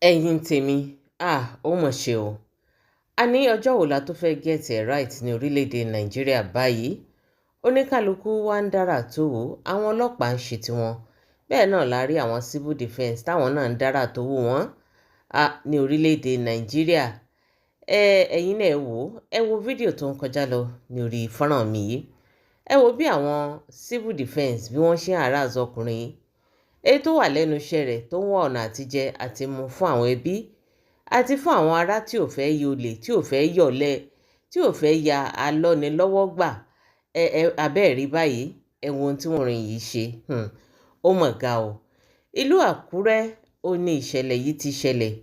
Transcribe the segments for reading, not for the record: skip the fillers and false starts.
ẹ̀yin tèmi ó mọ̀ ṣe o. A ní ọjọ́ wo la tó fẹ́ get it right ní orílẹ̀-èdè nàìjíríà báyìí. Oníkálukú wa ń dára tó wò, àwọn ọlọ́pàá ń ṣe tiwọn, bẹ́ẹ̀ náà la rí àwọn civil defence táwọn náà ń dára tó wò wọ́n ní orílẹ̀-èdè nàìjíríà. Ẹ̀yin náà ẹ wo fídíò tó ń kọjá lọ ní orí fọ́nrán mi yìí. Ẹ wo bí àwọn civil defence bí wọ́n ṣe ń harass ọkùnrin yìí, èyí tó wà lẹ́nu iṣẹ́ rẹ̀ tó ń wá ọ̀nà àtijẹ àti mu fún àwọn ẹbí àti fún àwọn ará tí ò fẹ́ yọlẹ̀, tí ò fẹ́ yọ̀lẹ, tí ò fẹ́ ya alọ́nilọ́wọ́ gbà. Abẹ́ẹ̀rí báyìí, ẹ wo ohun tí wọ́n rìn yìí ṣe. Ó mọ̀ ga o. Ìlú Àkúrẹ́ ó ní ìṣẹ̀lẹ̀ yìí ti ṣẹlẹ̀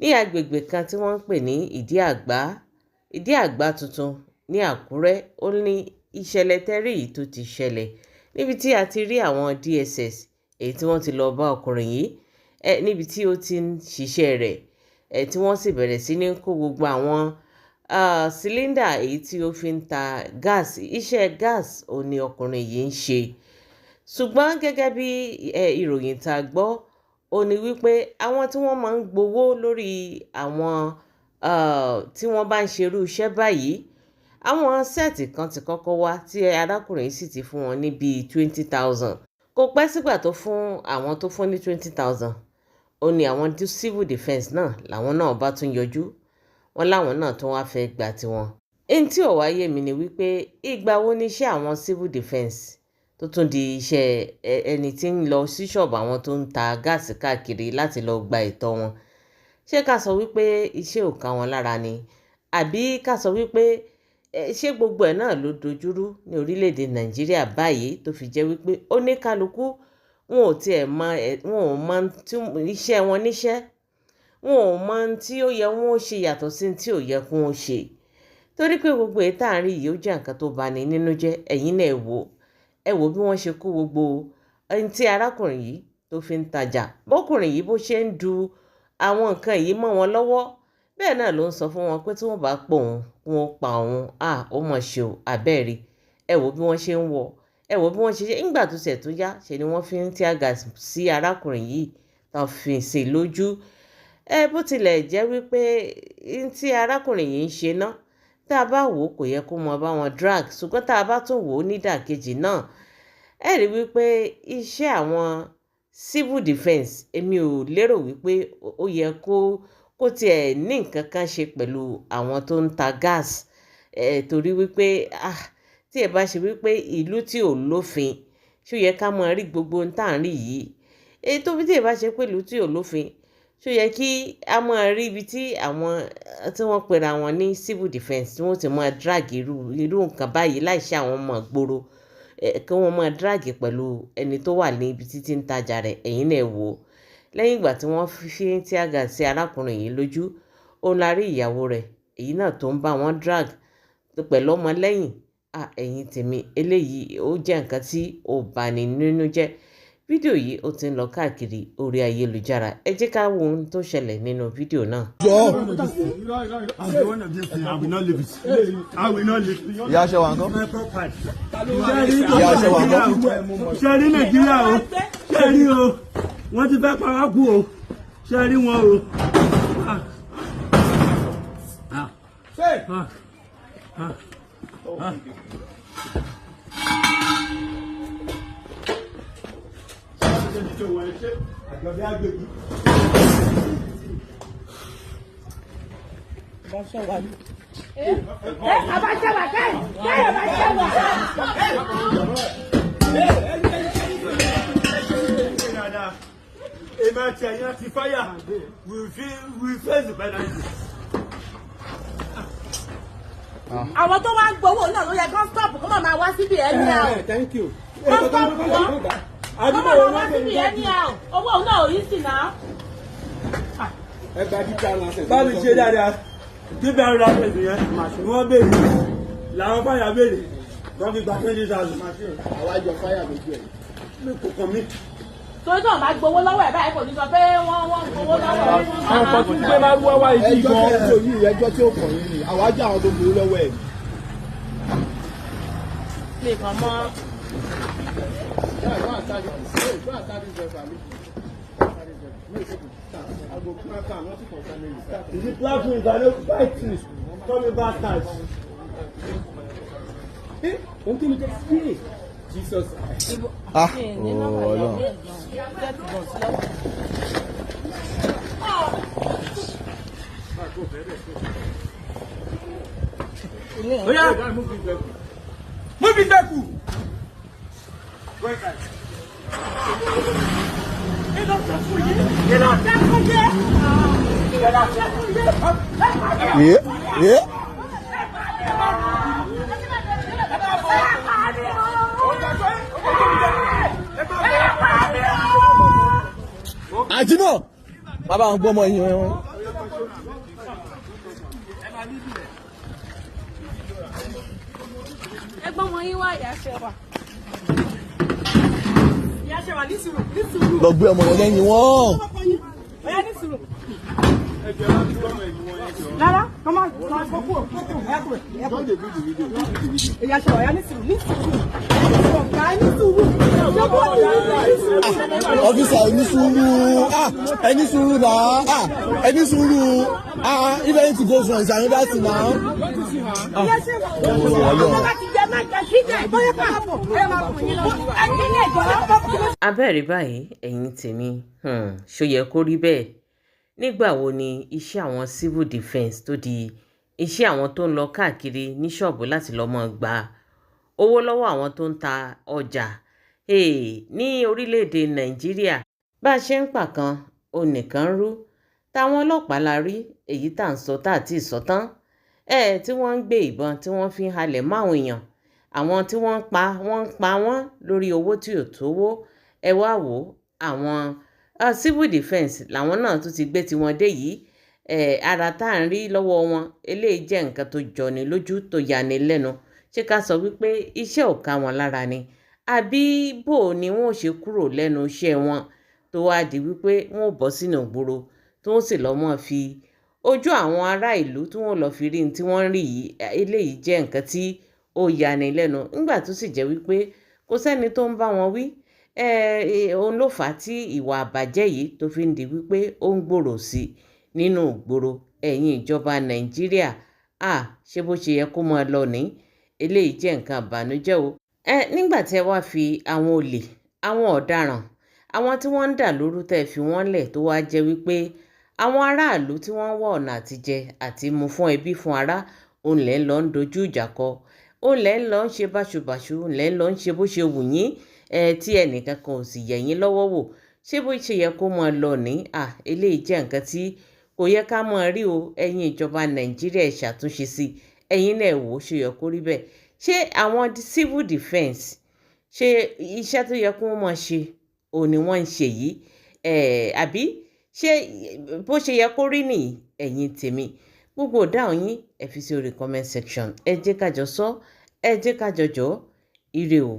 ní agbègbè kan tí wọ́n ń pè ní Ìdí Àgbá tuntun ní Àkúrẹ́. Ó ní ìṣẹ̀lẹ̀ tẹ́rí yìí tó ti ṣẹlẹ̀ níbi tí a ti rí àwọn DSS èyí tí wọ́n ti lọ bá ọkùnrin yìí níbi tí ó ti ń ṣiṣẹ́ rẹ̀ tí wọ́n sì bẹ̀rẹ̀ sí ní kó gbogbo àwọn sílíndà èyí tí ó fi ń ta gáàsì. Iṣẹ́ gáàsì ò ní ọkùnrin yìí ń ṣe. Ṣùgbọ́n gẹ́gẹ́ bí ìròyìn tá a gbọ́, ó ní wípé àwọn tí wọ́n máa ń gbowó lórí àwọn tí wọ́n bá ń ṣerú iṣẹ́ báyìí, àwọn sẹ́ẹ̀tì kan ti kọ́kọ́ wá tí arákùnrin sì ti fún wọn ní bíi 20,000. Kò pẹ́ sígbà tó fún àwọn tó fún ní 20,000, ó ní àwọn civil defence náà làwọn náà bá tún yọjú, wọn láwọn náà tún wá fẹ́ gbà tiwọn. Ẹni tí ò wáyé mi ni wípé ìgbà wo ni iṣẹ́ àwọn civil defence tó tún di iṣẹ́ ẹni tí ń lọ sí ṣọ́ọ̀bù àwọn tó ń ta gáàsì káàkiri láti lọ gba ẹ̀tọ́ wọn. Ṣé ká sọ wípé iṣẹ́ ò ká wọn lára ni, àbí ká sọ wípé ṣé gbogbo ẹ̀ náà ló dojúrú ní orílẹ̀-èdè nàìjíríà báyìí tó fi jẹ́ wípé oníkálukú wọn ò tiẹ̀ mọ wọn ò mọ iṣẹ́ wọn níṣẹ́, wọn ò mọ tí ó yẹ wọn ó ṣe yàtọ̀ sí tí ò yẹ kí wọn ó ṣe. Torí pé gbogbo èyí tá à ń rí yìí ó jẹ́ nǹkan tó bani nínú jẹ́. Ẹ̀yin náà ẹ wò bí wọ́n ṣe kó gbogbo ẹni tí arákùnrin yìí tó fi ń tajà, bọ́kùnrin yìí bó ṣe ń du àwọn nǹkan yìí mọ́ wọn lọ́wọ́, bẹ́ẹ̀ náà ló ń sọ fún wọn pé tí wọ́n bá pò òun wọn pa òun. Ó mọ̀ ṣe o. Abẹ́ẹ̀rí, ẹ wò bí wọ́n ṣe ń wọ̀, ẹ wò bí wọ́n ṣe nígbà tó ṣẹ̀ tó yá ṣe ni wọ́n fi ń tear gas sí arákùnrin yìí tán fi ṣe lójú. Bó tilẹ̀ jẹ́ wípé tí arákùnrin yìí ń ṣe náà, tá a bá wò ó kò yẹ kó mọ bá wọn drag, ṣùgbọ́n tá a bá tún wò ó nídàkejì náà, ẹ rí wípé iṣẹ́ àwọn civil defence, èmi ò lérò wípé ó yẹ kó tiẹ̀ ní nǹkan kan ṣe pẹ̀lú àwọn tó ń ta gas. Torí wípé tí ẹ bá ṣe wípé ìlú tí ò lófin, ṣó yẹ ká máa rí gbogbo ohun tá à ń rí yìí. Tó bí tí ẹ bá ṣe pé ìlú tí ò lófin, ṣó yẹ kí a máa rí ibi tí àwọn tí wọ́n pera wọn ní civil defence tí wọ́n ti máa drag irú nǹkan báyìí láìṣe àwọn ọmọ ìgboro, kí wọ́n máa drag pẹ̀lú ẹni tó wà ní ibi títí ń tajà rẹ̀. Ẹ̀yin náà wò ó. Lẹ́yìn ìgbà tí wọ́n fi tear gas sí arákùnrin yìí lójú, ó la rí ìyàwó rẹ̀ èyí náà tó ń bá wọn drag pẹ̀lú ọmọ lẹ́yìn. Ẹ̀yin tèmi, eléyìí ó jẹ́ nǹkan tí ó bani nínú jẹ́. Fídíò yìí ó ti ń lọ káàkiri orí ayélujára. Ẹ jẹ́ ká wo ohun tó ṣẹlẹ̀ nínú fídíò náà. Ìyá ṣe wà ńkọ́? Ìyá ṣe wà ńkọ́? Ṣé rí Nàìjíríà o? Ṣé rí o? Wọ́n ti fẹ́ pa wá kú o. Ṣé rí wọn o? Àwọn tó wá ń gbowó náà ló yẹ kán stop kó máa wá síbi ẹni àwọn. Thank you. Kán stop wọn. Kó máa wá síbi ẹni àwọn. Owó náà ò yí sí náà. Bá mi ṣe dáadáa. Bí bẹ́ẹ̀ ra pẹ̀lú yẹn, wọ́n béèrè. Làwọn fáyà béèrè. Wọ́n fi gba 20,000. Àwọn àjọ fáyà lójú ẹ̀. Mi kò kàn mí. Torí tó ń bá gbowó lọ́wọ́ ẹ̀ báyìí kò ní sọ pé wọ́n gbowó lọ́wọ́ ẹ̀. Àwọn kan tún gbé máa wá wá ìdí gan. Ẹjọ́ tí ó kàn yín ni, àwọn àjọ àwọn tó gbowó lọ́wọ́ ẹ̀. Lè kàn mọ́. Go and start this. Is it platform that no fight things? Call me bastard. Don't give me the spirit. Jesus. Ah, Ọlọ́run. Oya, move it back. Go inside. Yeah. Àjìnà bàbá àwọn gbọ́mọ yìí wọn. ẹ̀gbọ́n wọn yín wá ìyá ṣe wà. ìyá ṣe wà ní sùúrù. Lọ gbé ọmọ yẹn lẹ́yìn wọn. ọ̀yá ní sùúrù. rárá mama fọkú ìyá ṣe wà ìyá ní sùúrù. ọ̀gá ní sùúrù. Ọ́fíìsà ẹni sùúrù ẹni sùúrù náà ẹni sùúrù if anything goes wrong it's another thing now. ìyá ṣe wà ọ̀gá bá ti jẹ máa jẹ sílẹ̀ bóyá káàbọ̀ ẹ máa kùn yín lọ. ẹni ilé ìjọba. abẹ́rẹ́ báyìí ẹ̀yin tèmi ṣó yẹ kó rí bẹ́ẹ̀ nígbà wo ni iṣẹ́ àwọn civil defence tó di iṣẹ́ àwọn tó ń lọ káàkiri ní ṣọ́ọ̀bù láti lọ́ọ́ mọ́ gba owó lọ́wọ́ àwọn tó ń ta ọjà ní orílẹ̀-èdè nàìjíríà bá a ṣe ń pàkan onìkan ń rú táwọn ọlọ́pàá la rí èyí tá à ń sọ tá à tí ì sọ tán tí wọ́n ń gbé ìbọn tí wọ́n fi ń halẹ̀ máwọn èèyàn àwọn tí wọ́n ń pa wọ́n lórí owó tí ò tówó ẹ wá wò àwọn civil defence làwọn náà tún ti gbé tiwọn dé yìí ara tá à ń rí lọ́wọ́ wọn eléyìí jẹ́ nǹkan tó jọni lójú tó yani lẹ́nu ṣé ká sọ wípé iṣẹ́ ò ká wọn lára ni àbí bò ni wọn ò ṣe kúrò lẹ́nu iṣẹ́ wọn tó wá di wípé wọn ò bọ́ sínú ìgboro tí wọ́n sì lọ́ mọ́ fi ojú àwọn ará ìlú tí wọ́n lọ́ọ́ fi rí ní tí wọ́n ń rí yìí eléyìí jẹ́ nǹkan tí ó yani lẹ́nu nígbà tó sì jẹ́ wípé kò sẹ́ni tó ń bá wọn wí òun ló fà á tí ìwà àbàjẹ́ yìí tó fi ń di wípé ó ń gbòòrò sí nínú ìgboro ẹ̀yin ìjọba nàìjíríà ṣé bó ṣe yẹ kó máa lọ ní eléyìí jẹ́ nǹkan àbànújẹ́ o nígbà tí ẹ wá fi àwọn olè àwọn ọ̀daràn àwọn tí wọ́n ń dà lóru tẹ́ fi wọ́n lẹ̀ tó wá jẹ́ wípé àwọn aráàlú tí wọ́n wá ọ̀nà àtijẹ àti mu fún ẹbí fún ará òun lẹ́ ń lọ ń dojú ìjà kọ òun lẹ́ ń lọ ń ṣe báṣubàṣu òun lẹ́ ń lọ ń ṣe bó ṣe wù yín tí ẹnìkan kan ò sì yẹ̀ yín lọ́wọ́ wò ṣé bó ṣe yẹ kó máa lọ ní eléyìí jẹ́ nǹkan tí kò yẹ ká máa rí o ẹ̀yin ìjọba nàìjíríà ẹ ṣàtúnṣe sí ẹ̀yin náà wò ó ṣe yẹ kó rí bẹ́ẹ̀ ṣé àwọn civil defence ṣé iṣẹ́ tó yẹ kó wọ́n máa ṣe òun ni wọ́n ń ṣe yìí àbí ṣé bó ṣe yẹ kó rí nìyí ẹ̀yin tèmi gbogbo ìdáhùn yín ẹ fi sí orí comment section ẹ jẹ́ ká jọ sọ ẹ jẹ́ ká jọ jọ ire o.